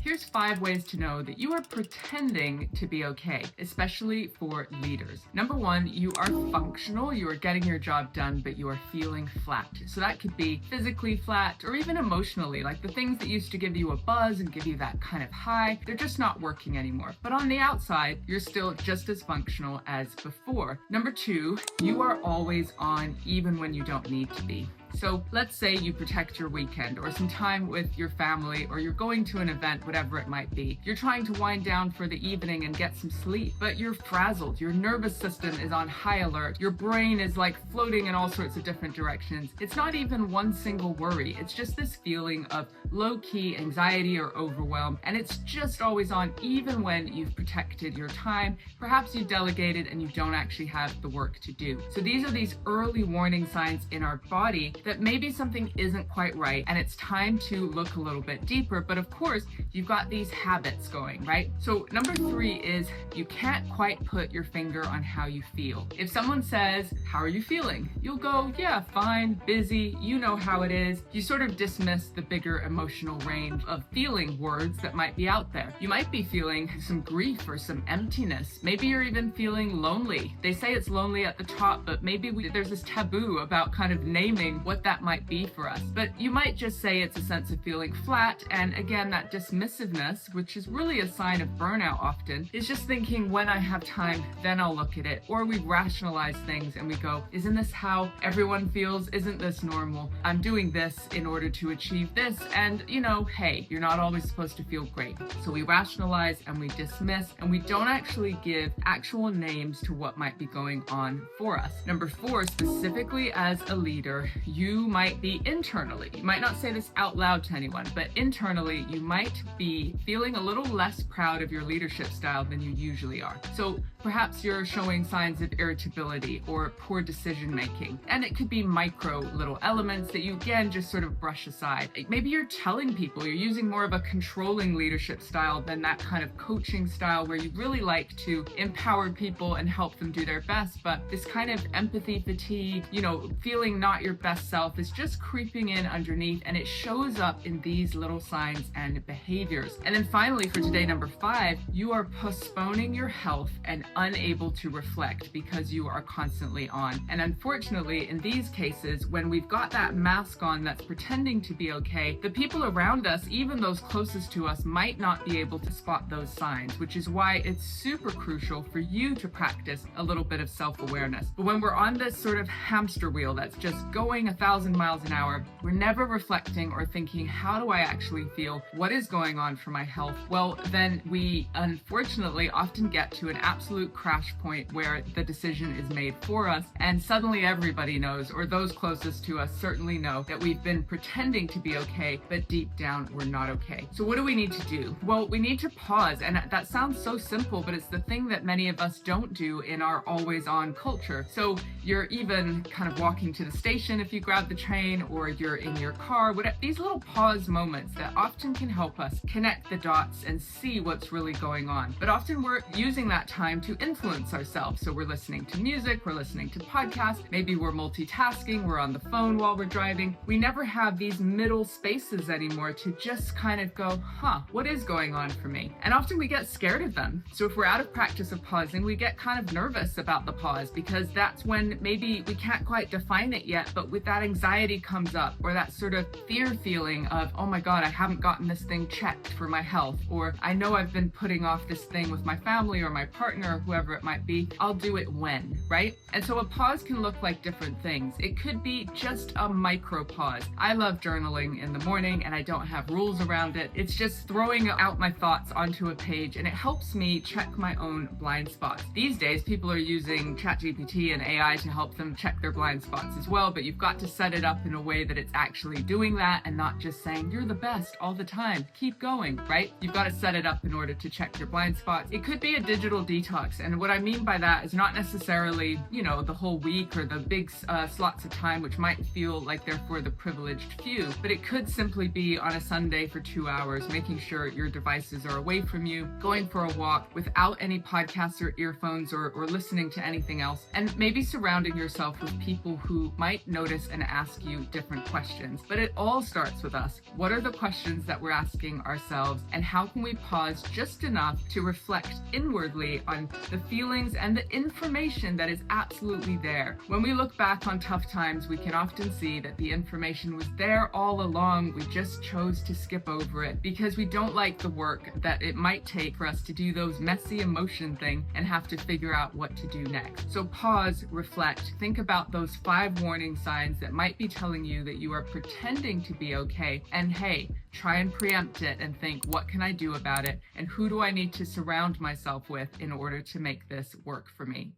Here's 5 ways to know that you are pretending to be okay, especially for leaders. Number 1, you are functional, you are getting your job done, but you are feeling flat. So that could be physically flat or even emotionally, like the things that used to give you a buzz and give you that kind of high, they're just not working anymore. But on the outside, you're still just as functional as before. Number 2, you are always on even when you don't need to be. So let's say you protect your weekend or some time with your family, or you're going to an event, whatever it might be. You're trying to wind down for the evening and get some sleep, but you're frazzled. Your nervous system is on high alert. Your brain is like floating in all sorts of different directions. It's not even one single worry. It's just this feeling of low-key anxiety or overwhelm, and it's just always on even when you've protected your time. Perhaps you've delegated and you don't actually have the work to do. So these are these early warning signs in our body that maybe something isn't quite right and it's time to look a little bit deeper. But of course, you've got these habits going, right? So number 3 is you can't quite put your finger on how you feel. If someone says, "How are you feeling?" You'll go, "Yeah, fine, busy, you know how it is." You sort of dismiss the bigger emotional range of feeling words that might be out there. You might be feeling some grief or some emptiness. Maybe you're even feeling lonely. They say it's lonely at the top, but maybe there's this taboo about kind of naming what that might be for us. But you might just say it's a sense of feeling flat, and again, that dismissiveness, which is really a sign of burnout often, is just thinking, when I have time, then I'll look at it. Or we rationalize things and we go, isn't this how everyone feels? Isn't this normal? I'm doing this in order to achieve this, and hey, you're not always supposed to feel great. So we rationalize and we dismiss, and we don't actually give actual names to what might be going on for us. Number 4, specifically as a leader, you might be internally, you might not say this out loud to anyone, but internally you might be feeling a little less proud of your leadership style than you usually are. So perhaps you're showing signs of irritability or poor decision making, and it could be micro little elements that you again just sort of brush aside. Maybe you're telling people, you're using more of a controlling leadership style than that kind of coaching style where you really like to empower people and help them do their best, but this kind of empathy fatigue, feeling not your best self is just creeping in underneath, and it shows up in these little signs and behaviors. And then finally, for today, number 5, you are postponing your health and unable to reflect because you are constantly on. And unfortunately, in these cases, when we've got that mask on that's pretending to be okay, the people around us, even those closest to us, might not be able to spot those signs, which is why it's super crucial for you to practice a little bit of self-awareness. But when we're on this sort of hamster wheel that's just going 1,000 miles an hour, we're never reflecting or thinking, how do I actually feel? What is going on for my health? Well, then we unfortunately often get to an absolute crash point where the decision is made for us, and suddenly everybody knows, or those closest to us certainly know, that we've been pretending to be okay, but deep down we're not okay. So what do we need to do? Well, we need to pause, and that sounds so simple, but it's the thing that many of us don't do in our always on culture. So you're even kind of walking to the station if you grab the train, or you're in your car, whatever, these little pause moments that often can help us connect the dots and see what's really going on. But often we're using that time to influence ourselves. So we're listening to music, we're listening to podcasts, maybe we're multitasking, we're on the phone while we're driving. We never have these middle spaces anymore to just kind of go, what is going on for me? And often we get scared of them. So if we're out of practice of pausing, we get kind of nervous about the pause, because that's when maybe we can't quite define it yet, but with that anxiety comes up, or that sort of fear feeling of, oh my God, I haven't gotten this thing checked for my health, or I know I've been putting off this thing with my family or my partner or whoever it might be. I'll do it when, right? And so a pause can look like different things. It could be just a micro pause. I love journaling in the morning, and I don't have rules around it. It's just throwing out my thoughts onto a page, and it helps me check my own blind spots. These days, people are using ChatGPT and AI to help them check their blind spots as well, but you've got to set it up in a way that it's actually doing that and not just saying, you're the best all the time, keep going, right? You've got to set it up in order to check your blind spots. It could be a digital detox, and what I mean by that is not necessarily, the whole week or the big slots of time, which might feel like they're for the privileged few, but it could simply be on a Sunday for 2 hours, making sure your devices are away from you, going for a walk without any podcasts or earphones or listening to anything else, and maybe surrounding yourself with people who might notice and ask you different questions. But it all starts with us. What are the questions that we're asking ourselves, and how can we pause just enough to reflect inwardly on the feelings and the information that is absolutely there? When we look back on tough times, we can often see that the information was there all along. We just chose to skip over it because we don't like the work that it might take for us to do those messy emotion thing and have to figure out what to do next. So pause, reflect, think about those 5 warning signs that might be telling you that you are pretending to be okay, and hey, try and preempt it and think, what can I do about it, and who do I need to surround myself with in order to make this work for me?